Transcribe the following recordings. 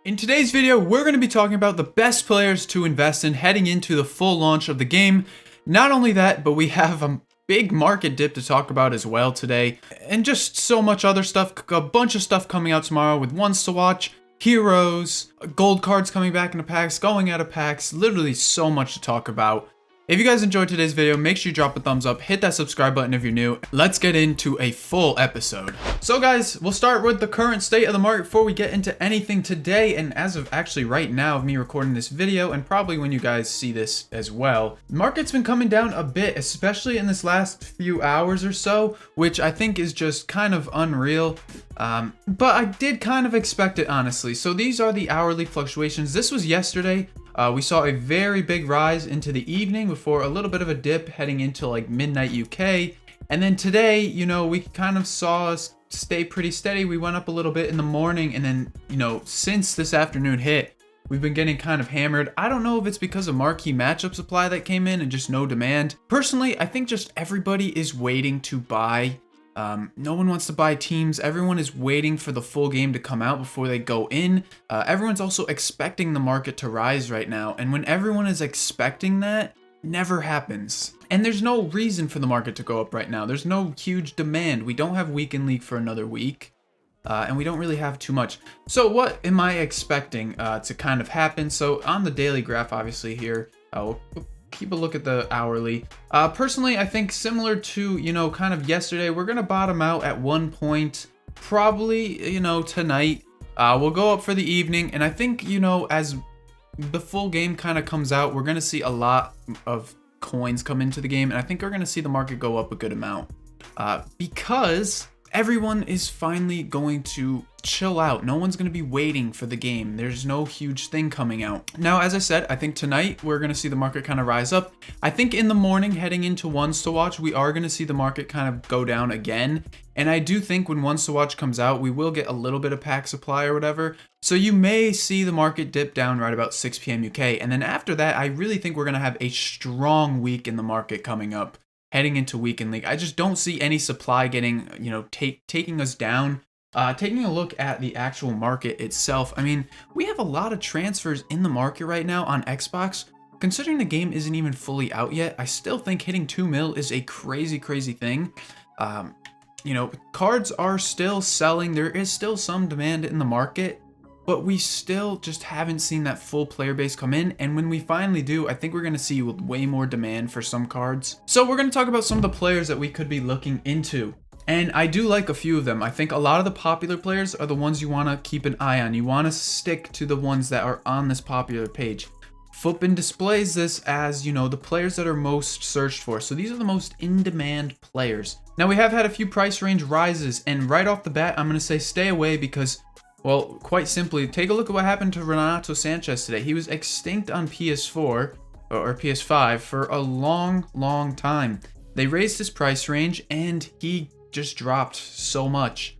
In today's video, we're going to be talking about the best players to invest in heading into the full launch of the game. Not only that, but we have a big market dip to talk about as well today, and just so much other stuff, a bunch of stuff coming out tomorrow with ones to watch, heroes, gold cards coming back into packs, going out of packs, literally so much to talk about. If you guys enjoyed today's video, make sure you drop a thumbs up, hit that subscribe button if you're new. Let's get into a full episode. So guys, we'll start with the current state of the market before we get into anything today. And as of actually right now of me recording this video, and probably when you guys see this as well, the market's been coming down a bit, especially in this last few hours or so, which I think is just kind of unreal. But I did kind of expect it, honestly. So these are the hourly fluctuations. This was yesterday. We saw a very big rise into the evening before a little bit of a dip heading into like midnight UK. And then today, you know, we kind of saw us stay pretty steady. We went up a little bit in the morning, and then, you know, since this afternoon hit, we've been getting kind of hammered. I don't know if it's because of marquee matchup supply that came in and just no demand. Personally, I think just everybody is waiting to buy. No one wants to buy teams. Everyone is waiting for the full game to come out before they go in. Everyone's also expecting the market to rise right now. And when everyone is expecting that, never happens. And there's no reason for the market to go up right now. There's no huge demand. We don't have weekend league for another week. And we don't really have too much. So what am I expecting to kind of happen? So on the daily graph, obviously here, we'll keep a look at the hourly. Personally, I think similar to, you know, kind of yesterday, we're going to bottom out at one point, probably, you know, tonight. We'll go up for the evening. And I think, you know, as the full game kind of comes out, we're going to see a lot of coins come into the game. And I think we're going to see the market go up a good amount because everyone is finally going to chill out. No one's going to be waiting for the game. There's no huge thing coming out. Now, as I said, I think tonight we're going to see the market kind of rise up. I think in the morning heading into ones to watch, we are going to see the market kind of go down again. And I do think when ones to watch comes out, we will get a little bit of pack supply or whatever. So you may see the market dip down right about 6 p.m. UK. And then after that, I really think we're going to have a strong week in the market coming up. Heading into weekend league, I just don't see any supply getting, you know, taking us down. Taking a look at the actual market itself, I mean, we have a lot of transfers in the market right now on Xbox. Considering the game isn't even fully out yet, I still think hitting 2 mil is a crazy thing. You know, cards are still selling. There is still some demand in the market, but we still just haven't seen that full player base come in. And when we finally do, I think we're going to see way more demand for some cards. So we're going to talk about some of the players that we could be looking into. And I do like a few of them. I think a lot of the popular players are the ones you want to keep an eye on. You want to stick to the ones that are on this popular page. Footbin displays this as, you know, the players that are most searched for. So these are the most in-demand players. Now we have had a few price range rises, and right off the bat, I'm going to say stay away because, well, quite simply, take a look at what happened to Renato Sanchez today. He was extinct on PS4 or PS5 for a long time. They raised his price range and he just dropped so much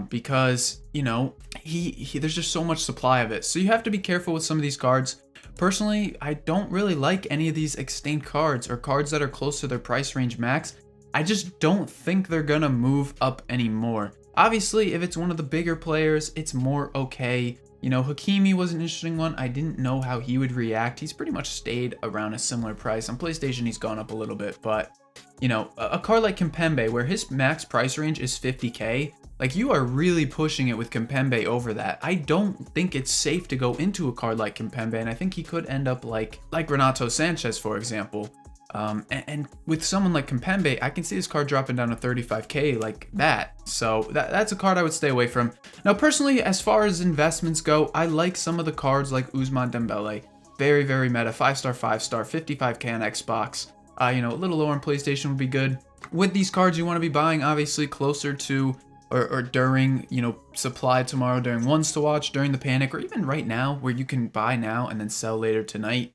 because, you know, there's just so much supply of it. So you have to be careful with some of these cards. Personally, I don't really like any of these extinct cards or cards that are close to their price range max. I just don't think they're gonna move up anymore. Obviously, if it's one of the bigger players, it's more okay. You know, Hakimi was an interesting one. I didn't know how he would react. He's pretty much stayed around a similar price. On PlayStation, he's gone up a little bit, but, you know, a card like Kimpembe, where his max price range is 50k, like, you are really pushing it with Kimpembe over that. I don't think it's safe to go into a card like Kimpembe, and I think he could end up like Renato Sanchez, for example. And with someone like Kimpembe, I can see this card dropping down to 35k like that. So that's a card I would stay away from. Now, personally, as far as investments go, I like some of the cards like Ousmane Dembele. Very meta, 5-star, 5-star, 55k on Xbox. You know, a little lower on PlayStation would be good. With these cards, you want to be buying obviously closer to or during, you know, supply tomorrow, during ones to watch, during the panic, or even right now where you can buy now and then sell later tonight.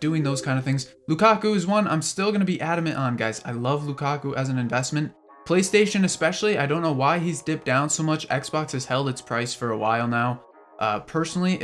Doing those kind of things. Lukaku is one I'm still going to be adamant on, guys. I love Lukaku as an investment. PlayStation especially, I don't know why he's dipped down so much. Xbox has held its price for a while now. Personally,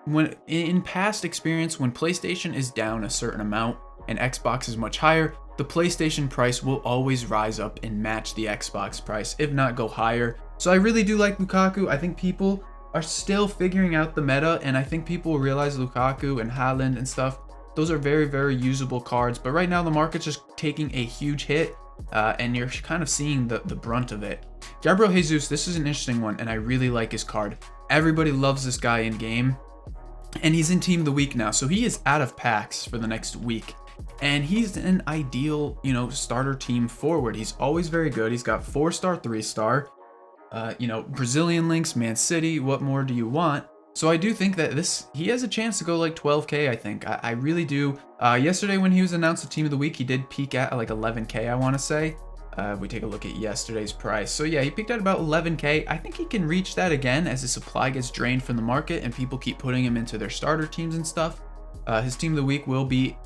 when in past experience, when PlayStation is down a certain amount and Xbox is much higher, the PlayStation price will always rise up and match the Xbox price, if not go higher. So I really do like Lukaku. I think people are still figuring out the meta, and I think people will realize Lukaku and Haaland and stuff, those are very, very usable cards. But right now the market's just taking a huge hit, and you're kind of seeing the brunt of it. Gabriel Jesus, this is an interesting one, and I really like his card. Everybody loves this guy in game, and he's in Team of the Week now, so he is out of packs for the next week. And he's an ideal, starter team forward. He's always very good. He's got 4-star, 3-star, Brazilian links, Man City. What more do you want? So I do think that he has a chance to go like 12K, I think. I really do. Yesterday when he was announced the Team of the Week, he did peak at like 11K, I want to say. If we take a look at yesterday's price. So yeah, he peaked at about 11K. I think he can reach that again as his supply gets drained from the market and people keep putting him into their starter teams and stuff. His Team of the Week will be,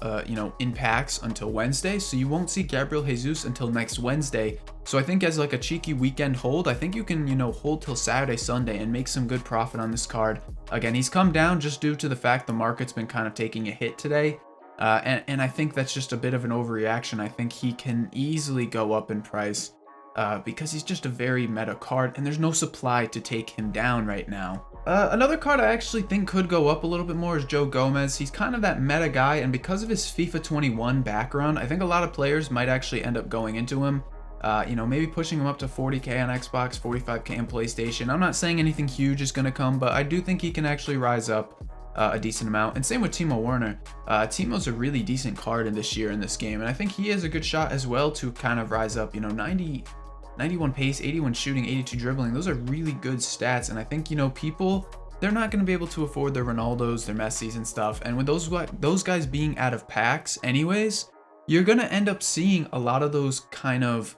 in packs until Wednesday, so you won't see Gabriel Jesus until next Wednesday. So I think as like a cheeky weekend hold, I think you can, hold till Saturday, Sunday and make some good profit on this card. Again, he's come down just due to the fact the market's been kind of taking a hit today. And I think that's just a bit of an overreaction. I think he can easily go up in price because he's just a very meta card and there's no supply to take him down right now. Another card I actually think could go up a little bit more is Joe Gomez. He's kind of that meta guy, and because of his FIFA 21 background, I think a lot of players might actually end up going into him. Maybe pushing him up to 40K on Xbox, 45K on PlayStation. I'm not saying anything huge is going to come, but I do think he can actually rise up a decent amount. And same with Timo Werner. Timo's a really decent card in this year in this game, and I think he has a good shot as well to kind of rise up. 91 pace, 81 shooting, 82 dribbling. Those are really good stats, and I think, people, they're not going to be able to afford their Ronaldos, their Messis and stuff. And with those guys being out of packs anyways, you're going to end up seeing a lot of those kind of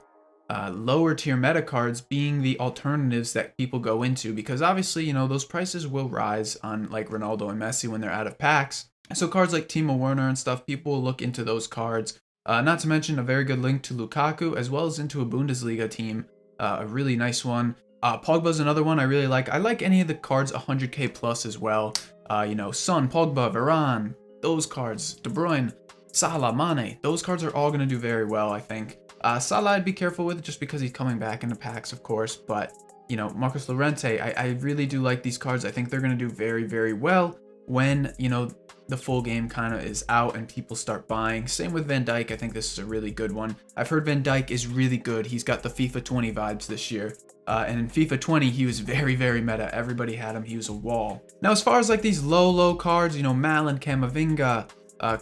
lower tier meta cards being the alternatives that people go into, because obviously, those prices will rise on like Ronaldo and Messi when they're out of packs. So cards like Timo Werner and stuff, people will look into those cards. Not to mention a very good link to Lukaku, as well as into a Bundesliga team, a really nice one. Pogba's another one I really like. I like any of the cards 100K plus as well. Son, Pogba, Varane, those cards, De Bruyne, Salah, Mane, those cards are all going to do very well, I think. Salah I'd be careful with just because he's coming back into packs, of course, but, Marcos Llorente, I really do like these cards. I think they're going to do very, very well when, the full game kind of is out and people start buying. Same with Van Dijk. I think this is a really good one. I've heard Van Dijk is really good. He's got the FIFA 20 vibes this year. And in FIFA 20, he was very, very meta. Everybody had him. He was a wall. Now, as far as like these low cards, Malin, Camavinga,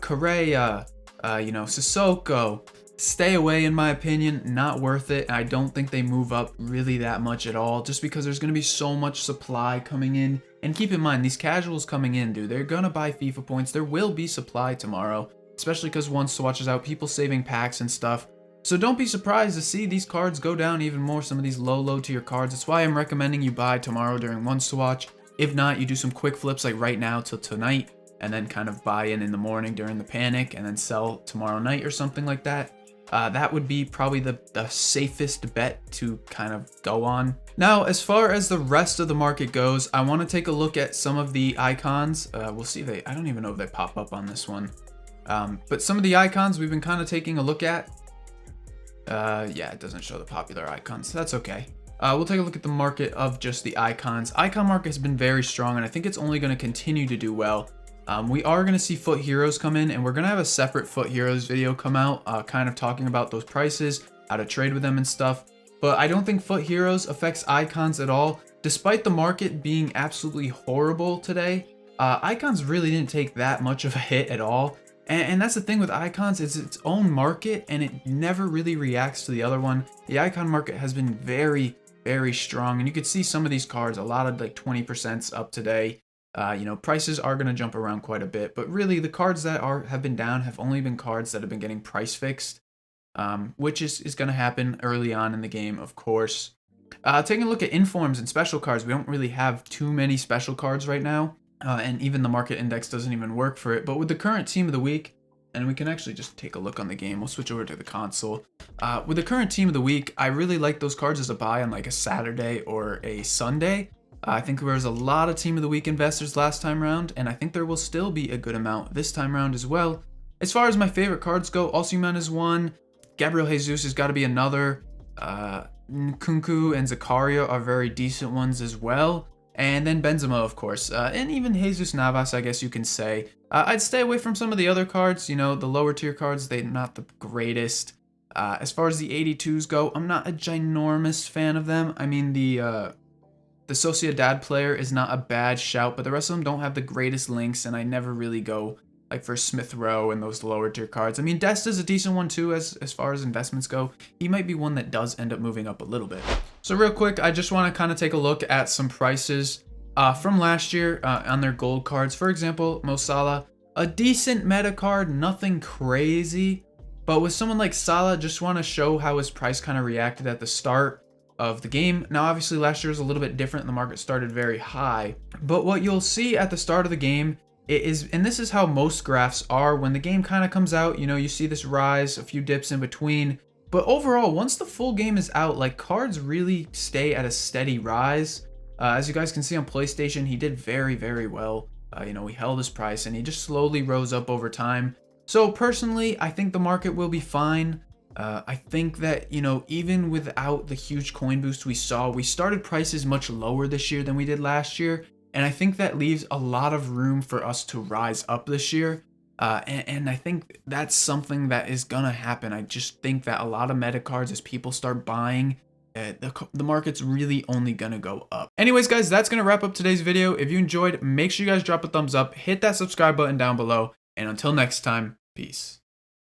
Correa, Sissoko, stay away in my opinion. Not worth it. I don't think they move up really that much at all, just because there's going to be so much supply coming in. And keep in mind, these casuals coming in, dude, they're going to buy FIFA points. There will be supply tomorrow, especially because once Swatch is out, people saving packs and stuff. So don't be surprised to see these cards go down even more, some of these low tier cards. That's why I'm recommending you buy tomorrow during one Swatch. If not, you do some quick flips like right now till tonight, and then kind of buy in the morning during the panic, and then sell tomorrow night or something like that. That would be probably the safest bet to kind of go on. Now, as far as the rest of the market goes, I want to take a look at some of the icons. We'll see I don't even know if they pop up on this one. But some of the icons we've been kind of taking a look at. Yeah, it doesn't show the popular icons, so that's okay. We'll take a look at the market of just the icons. Icon market has been very strong, and I think it's only going to continue to do well. We are going to see Foot Heroes come in, and we're going to have a separate Foot Heroes video come out, kind of talking about those prices, how to trade with them and stuff. But I don't think Foot Heroes affects icons at all. Despite the market being absolutely horrible today, icons really didn't take that much of a hit at all. And that's the thing with icons, it's its own market, and it never really reacts to the other one. The icon market has been very, very strong, and you could see some of these cards, a lot of like 20% up today. Prices are going to jump around quite a bit, but really the cards that have been down have only been cards that have been getting price fixed, which is going to happen early on in the game, of course. Taking a look at informs and special cards, we don't really have too many special cards right now, and even the market index doesn't even work for it. But with the current team of the week, and we can actually just take a look on the game. We'll switch over to the console. With the current team of the week, I really like those cards as a buy on like a Saturday or a Sunday. I think there was a lot of team of the week investors last time around, and I think there will still be a good amount this time around as well. As far as my favorite cards go, Osimhen is one, Gabriel Jesus has got to be another, Nkunku and Zakaria are very decent ones as well. And then Benzema, of course, and even Jesus Navas, I guess you can say. I'd stay away from some of the other cards, you know, the lower tier cards, they're not the greatest. As far as the 82s go, I'm not a ginormous fan of them. I mean, the Sociedad player is not a bad shout, but the rest of them don't have the greatest links, and I never really go like for Smith Rowe and those lower tier cards. I mean, Dest is a decent one too as far as investments go. He might be one that does end up moving up a little bit. So real quick, I just want to kind of take a look at some prices from last year on their gold cards. For example, Mo Salah, a decent meta card, nothing crazy. But with someone like Salah, just want to show how his price kind of reacted at the start of the game. Now, obviously, last year was a little bit different. The market started very high. But what you'll see at the start of the game is, and this is how most graphs are, when the game kind of comes out, you know, you see this rise, a few dips in between. But overall, once the full game is out, like, cards really stay at a steady rise. As you guys can see on PlayStation, he did very, very well. You know, he held his price and he just slowly rose up over time. So personally, I think the market will be fine. I think that, you know, even without the huge coin boost we saw, we started prices much lower this year than we did last year. And I think that leaves a lot of room for us to rise up this year. And I think that's something that is going to happen. I just think that a lot of meta cards, as people start buying, the market's really only going to go up. Anyways, guys, that's going to wrap up today's video. If you enjoyed, make sure you guys drop a thumbs up, hit that subscribe button down below. And until next time, peace.